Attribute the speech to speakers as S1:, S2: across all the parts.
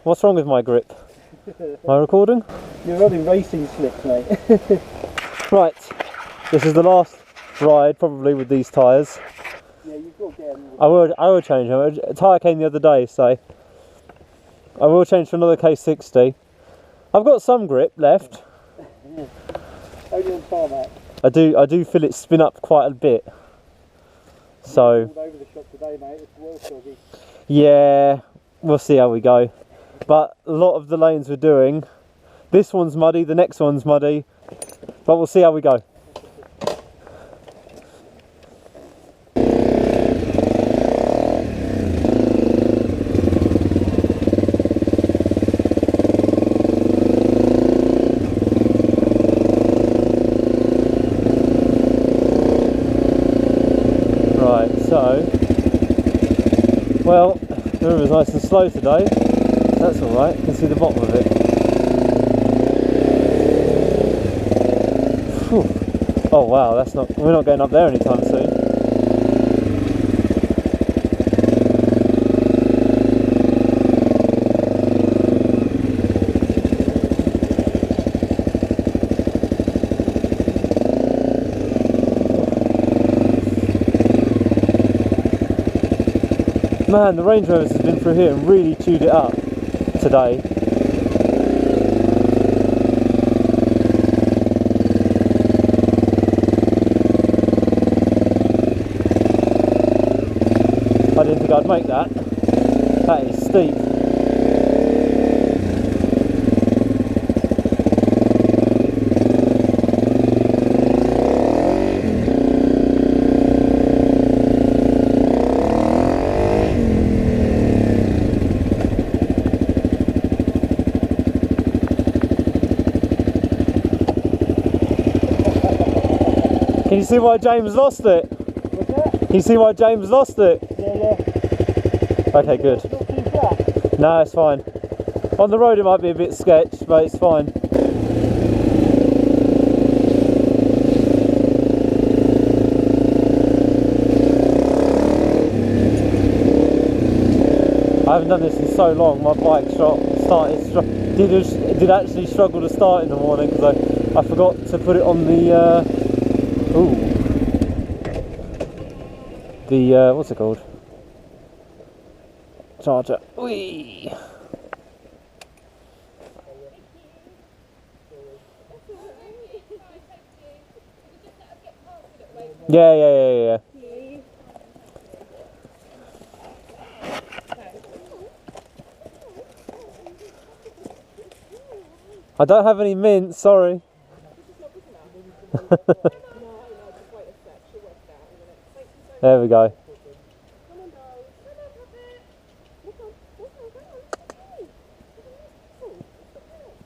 S1: What's wrong with my grip? Am I recording?
S2: You're running racing slicks, mate.
S1: Right, this is the last ride probably with these tyres.
S2: Yeah, you've got to get them.
S1: I will change them. A tyre came the other day, so I will change to another K60. I've got some grip left.
S2: Only on tarmac.
S1: I do feel it spin up quite a bit. So
S2: All over the shop today, mate. It's well soggy.
S1: yeah, we'll see how we go. But a lot of the lanes we're doing, this one's muddy, the next one's muddy, but we'll see how we go. Right, so, well, the river's nice and slow today. That's alright, you can see the bottom of it. Whew. Oh wow, we're not going up there anytime soon. Man, the Range Rovers has been through here and really chewed it up today. I didn't think I'd make that. That is steep. Can you see why James lost it?
S2: What's that?
S1: Can you see why James lost it?
S2: Yeah.
S1: Okay, good.
S2: Not too flat.
S1: No, it's fine. On the road it might be a bit sketch, but it's fine. I haven't done this in so long. My bike did actually struggle to start in the morning because I forgot to put it on the what's it called? Charger. Whee! Yeah. I don't have any mint, sorry. There we go.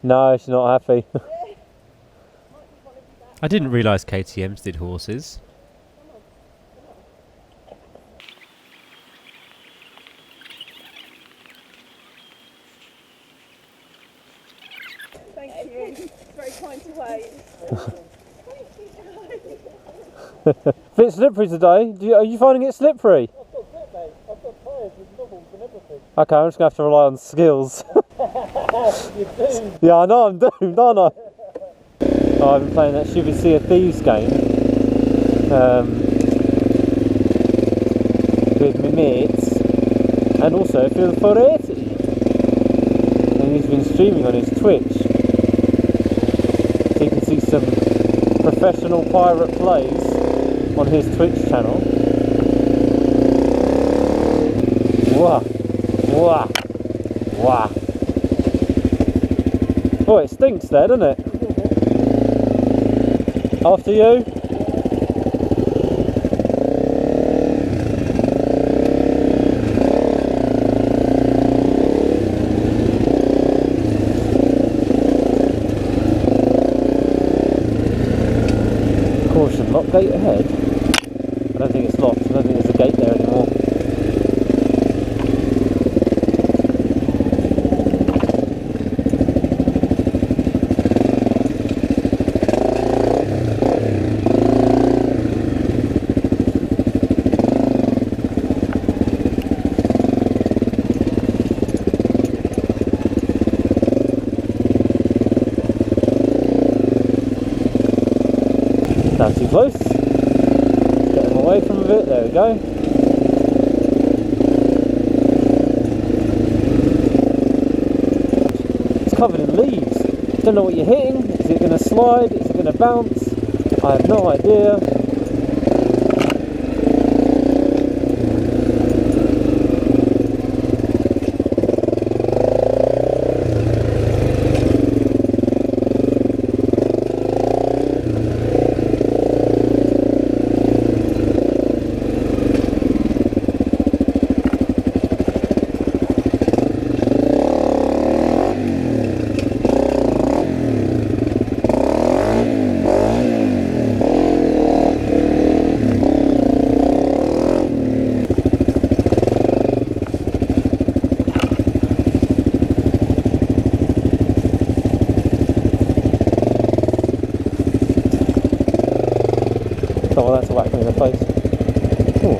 S1: No, she's not happy.
S3: I didn't realise KTMs did horses.
S4: Thank you. It's very kind to wait.
S1: Bit slippery today. Are you finding it slippery?
S2: I've got grip, mate. I've got tyres with knobbles and everything.
S1: Okay, I'm just going to have to rely on skills.
S2: You're doomed.
S1: Yeah, I know I'm doomed, aren't I? Oh, I've been playing that stupid Sea of Thieves game with my mates, and also Phil Foretti. And he's been streaming on his Twitch, so you can see some professional pirate plays on his Twitch channel. Wah, wah, wah. Oh, it stinks there, doesn't it? After you. Caution, lock gate ahead. I don't think it's locked. I don't think there's a gate there anymore. Now too close. Get him away from a bit. There we go. It's covered in leaves. Don't know what you're hitting. Is it going to slide? Is it going to bounce? I have no idea. Oh, well, that's a whack me in the face. Ooh.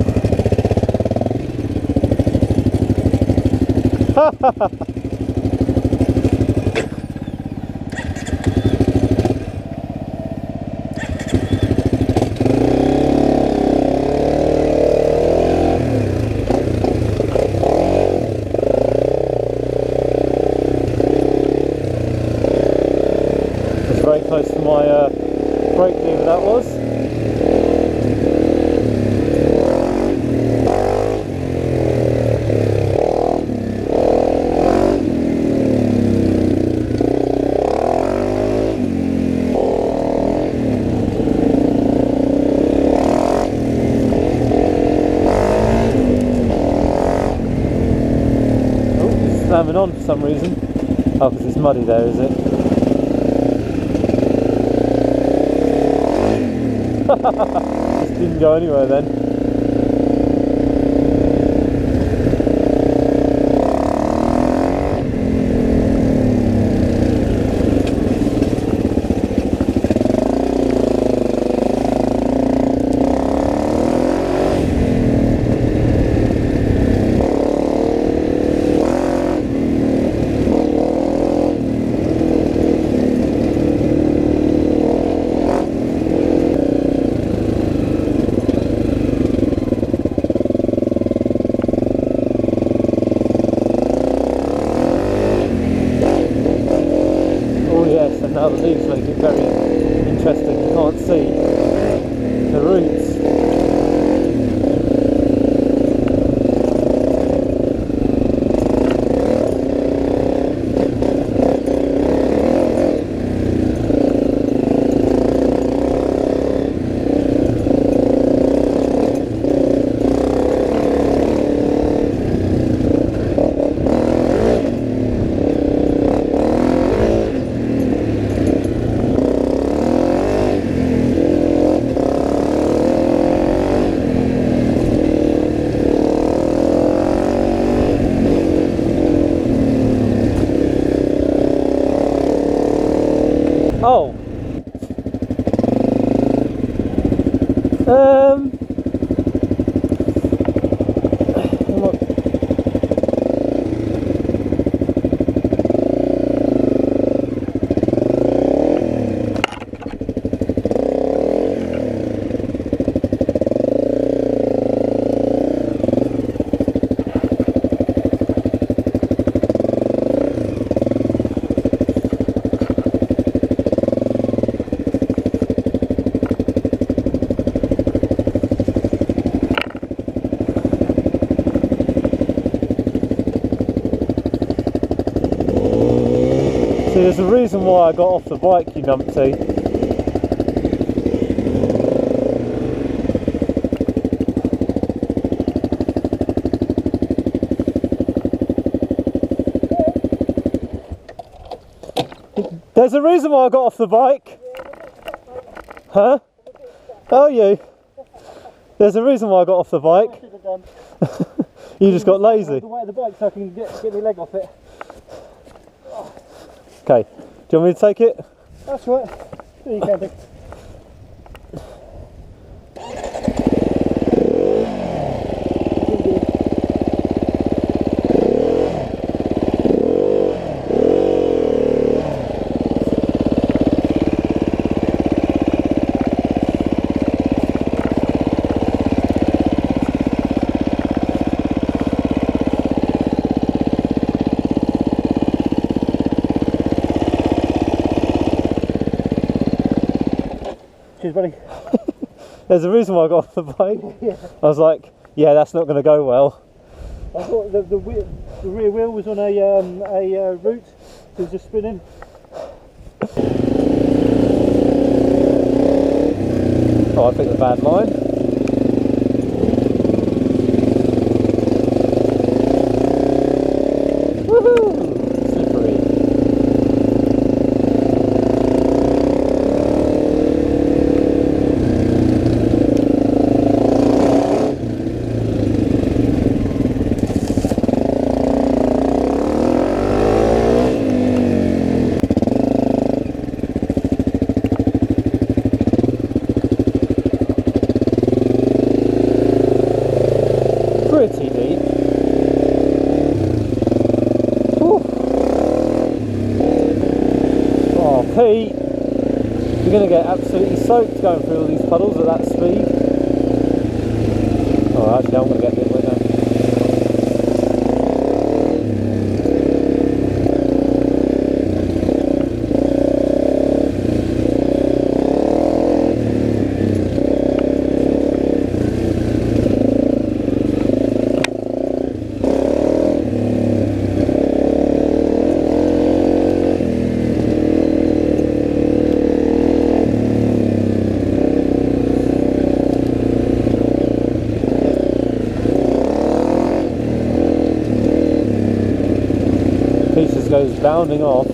S1: It's very close to my brake lever, that was. Slamming on for some reason. Oh, because it's muddy there, is it? Just didn't go anywhere then. Now the leaves make it very interesting. You can't see the roots. Oh. See, there's a reason why I got off the bike, you numpty. There's a reason why I got off the bike. Huh? Oh, you? There's a reason why I got off the bike. You just got lazy.
S2: The weight of the bike so I can get my leg off it.
S1: Okay, do you want me to take it?
S2: That's right. There you can be. Cheers, buddy.
S1: There's a reason why I got off the bike.
S2: Yeah.
S1: I was like, yeah, that's not going to go well.
S2: I thought the rear wheel was on a route, so it was just spinning.
S1: Oh, I picked a bad line. Woohoo! Slippery. Pretty deep. Whew. Oh, Pete, you're going to get absolutely soaked going through all these puddles at that speed. Oh, actually, I'm going to get a bit wet now. Pete just goes bounding off.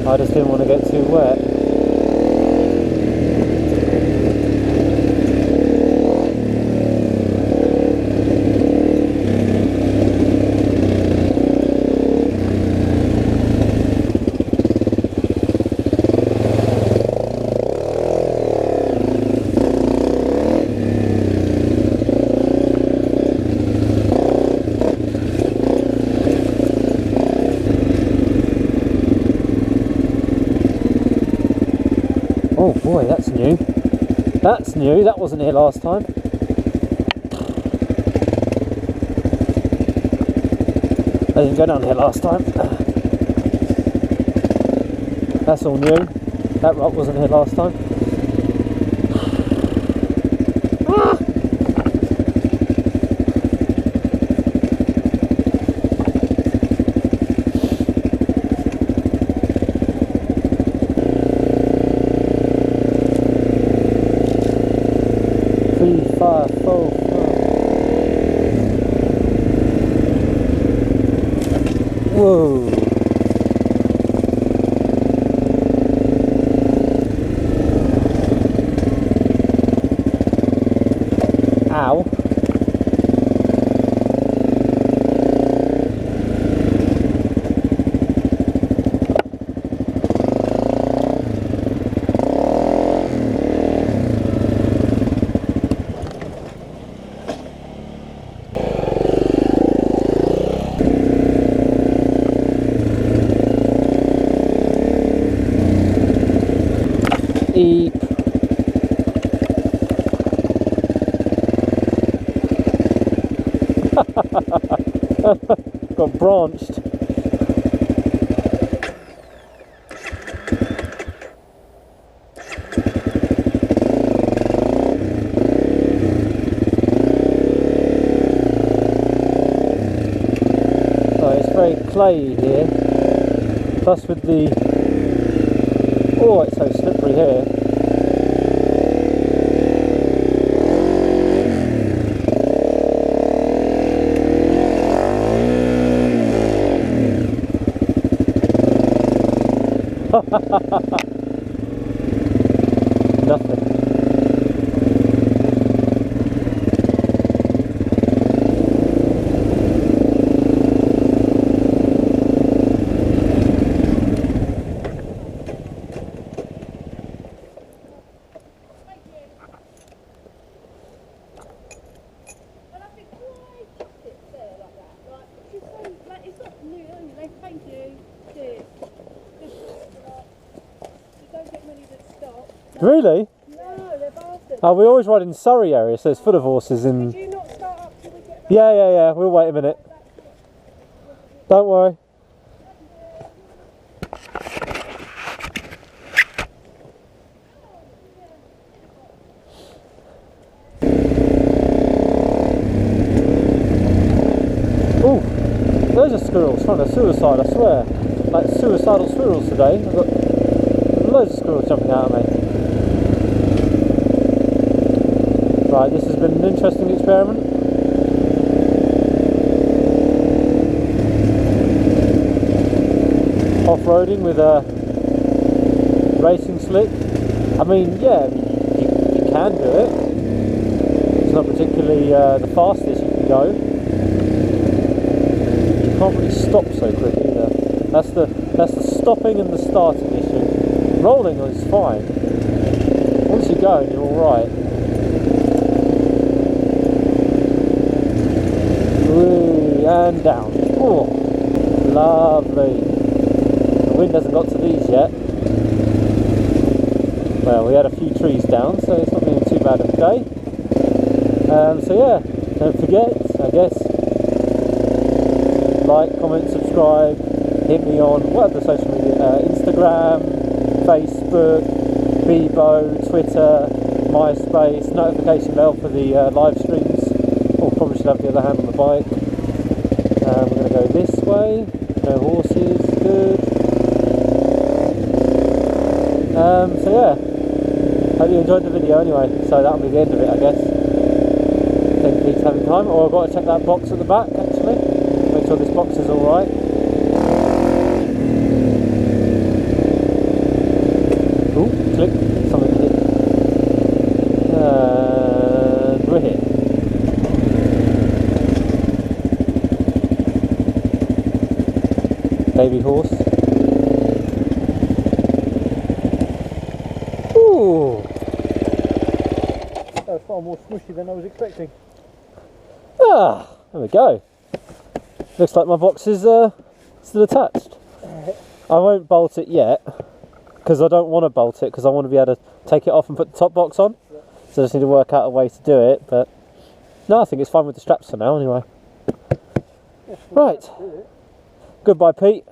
S1: I just didn't want to get too wet. Oh boy, that's new. That's new, that wasn't here last time. I didn't go down here last time. That's all new. That rock wasn't here last time. Whoa. Ow. Eep. Got branched. Oh, it's very clayey here. Plus with the... Oh, it's so slippery here. Nothing. Really?
S4: No, they're bastards.
S1: Oh, we always ride in Surrey area, so it's full of horses in...
S4: Do you not start up till we get back?
S1: Yeah, we'll wait a minute. Don't worry. squirrels trying to suicide, I swear. Like suicidal squirrels today. I've got loads of squirrels jumping out at me. Right, this has been an interesting experiment. Off-roading with a racing slick. I mean, yeah, you can do it. It's not particularly the fastest you can go. You can't really stop so quick either. That's the stopping and the starting issue. Rolling is fine. Once you go, you're all right. Ooh, and down. Oh, lovely. The wind hasn't got to these yet. Well, we had a few trees down, so it's not been too bad of a day. So yeah, don't forget, I guess, like, comment, subscribe, hit me on whatever social media, Instagram, Facebook, Bebo, Twitter, MySpace, notification bell for the live streams. Oh, probably should have the other hand on the bike. We're going to go this way, no horses, good. So yeah, hope you enjoyed the video anyway, so that'll be the end of it, I guess. Think Pete's having time, or I've got to check that box at the back actually, make sure this box is alright. Ooh, click, something hit. And we're here. Baby horse. Ooh.
S2: That was far more smushy than I was expecting.
S1: Ah, there we go. Looks like my box is still attached. I won't bolt it yet because I don't want to bolt it because I want to be able to take it off and put the top box on.
S2: Yeah.
S1: So I just need to work out a way to do it. But no, I think it's fine with the straps for now anyway.
S2: Yeah,
S1: Right. Goodbye, Pete.